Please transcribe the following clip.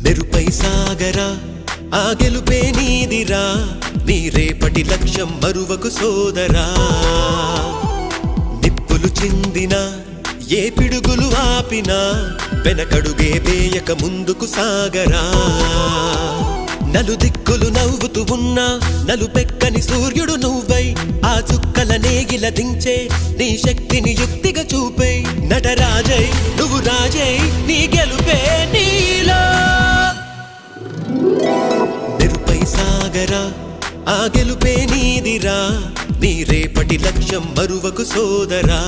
మెరుపై సాగరా ఆ గెలుపే నీదిరా నీ రేపటి లక్ష్యం మరువకు సోదరా నిప్పులు చిందినా ఏ పిడుగులు ఆపినా వెనకడుగే వేయక ముందుకు సాగరా నలుదిక్కులు నవ్వుతూ ఉన్నా నలుపెక్కని సూర్యుడు నువ్వై ఆ చుక్కల నేగిల దించే నీ శక్తిని యుక్తిగా చూపై నటరాజై నువ్వు రాజై నీ గెలుపే నీలో మెరుపై సాగరా ఆ గెలుపే నీదిరా నీ రేపటి లక్ష్యం మరువకు సోదరా